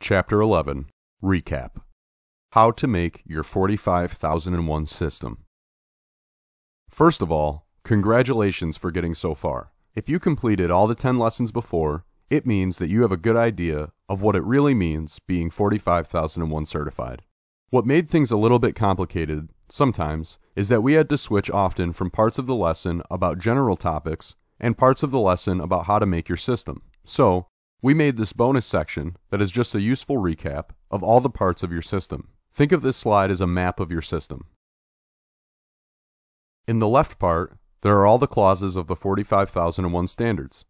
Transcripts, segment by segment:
Chapter 11, Recap. How to make your 45001 system. First of all, congratulations for getting so far. If you completed all the 10 lessons before, it means that you have a good idea of what it really means being 45001 certified. What made things a little bit complicated, sometimes, is that we had to switch often from parts of the lesson about general topics and parts of the lesson about how to make your system. So, we made this bonus section that is just a useful recap of all the parts of your system. Think of this slide as a map of your system. In the left part, there are all the clauses of the 45001 standards.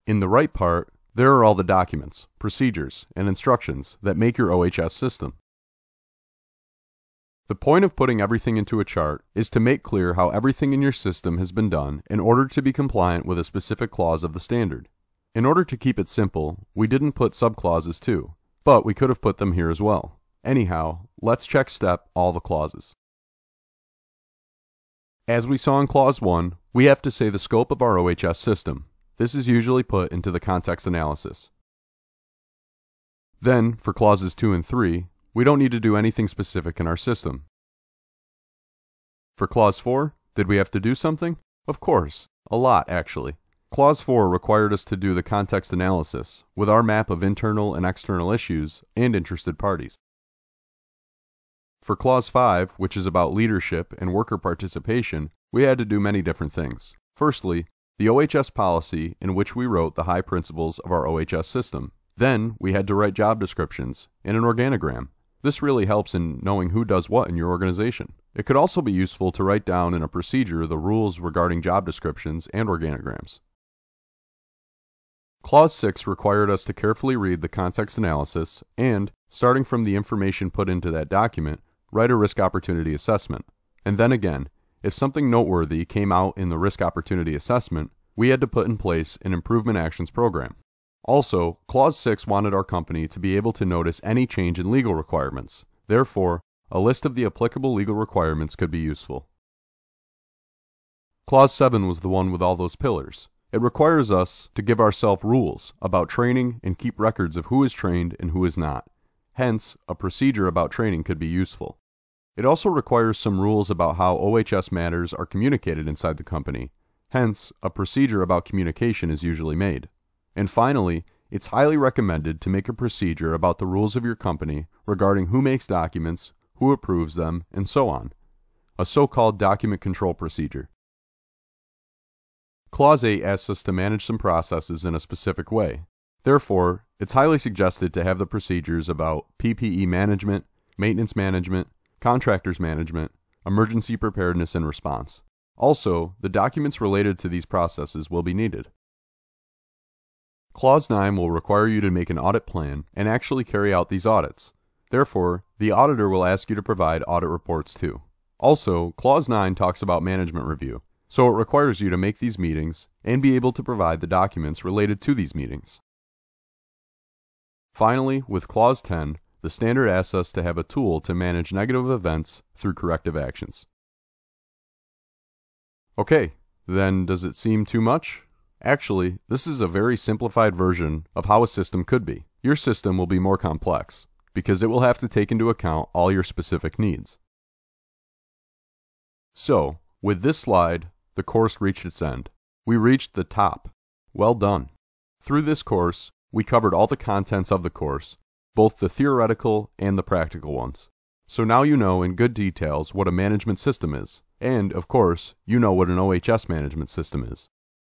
In the right part, there are all the documents, procedures, and instructions that make your OHS system. The point of putting everything into a chart is to make clear how everything in your system has been done in order to be compliant with a specific clause of the standard. In order to keep it simple, we didn't put subclauses too, but we could have put them here as well. Anyhow, let's check step all the clauses. As we saw in Clause 1, we have to say the scope of our OHS system. This is usually put into the context analysis. Then, for Clauses 2 and 3, we don't need to do anything specific in our system. For Clause 4, did we have to do something? Of course, a lot actually. Clause 4 required us to do the context analysis with our map of internal and external issues and interested parties. For Clause 5, which is about leadership and worker participation, we had to do many different things. Firstly, the OHS policy in which we wrote the high principles of our OHS system. Then, we had to write job descriptions and an organogram. This really helps in knowing who does what in your organization. It could also be useful to write down in a procedure the rules regarding job descriptions and organograms. Clause 6 required us to carefully read the context analysis and, starting from the information put into that document, write a risk opportunity assessment. And then again, if something noteworthy came out in the risk opportunity assessment, we had to put in place an improvement actions program. Also, Clause 6 wanted our company to be able to notice any change in legal requirements. Therefore, a list of the applicable legal requirements could be useful. Clause 7 was the one with all those pillars. It requires us to give ourselves rules about training and keep records of who is trained and who is not. Hence, a procedure about training could be useful. It also requires some rules about how OHS matters are communicated inside the company. Hence, a procedure about communication is usually made. And finally, it's highly recommended to make a procedure about the rules of your company regarding who makes documents, who approves them, and so on. A so-called document control procedure. Clause 8 asks us to manage some processes in a specific way. Therefore, it's highly suggested to have the procedures about PPE management, maintenance management, contractors management, emergency preparedness and response. Also, the documents related to these processes will be needed. Clause 9 will require you to make an audit plan and actually carry out these audits. Therefore, the auditor will ask you to provide audit reports too. Also, Clause 9 talks about management review, so it requires you to make these meetings and be able to provide the documents related to these meetings. Finally, with Clause 10, the standard asks us to have a tool to manage negative events through corrective actions. Okay, then does it seem too much? Actually, this is a very simplified version of how a system could be. Your system will be more complex, because it will have to take into account all your specific needs. So, with this slide, the course reached its end. We reached the top. Well done. Through this course, we covered all the contents of the course, both the theoretical and the practical ones. So now you know in good details what a management system is, and, of course, you know what an OHS management system is.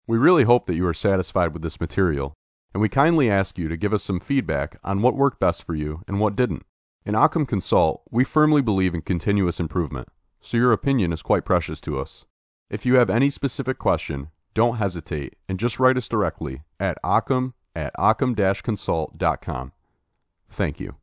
We really hope that you are satisfied with this material, and we kindly ask you to give us some feedback on what worked best for you and what didn't. In Occam Consult, we firmly believe in continuous improvement, so your opinion is quite precious to us. If you have any specific question, don't hesitate and just write us directly at occam@occam-consult.com. Thank you.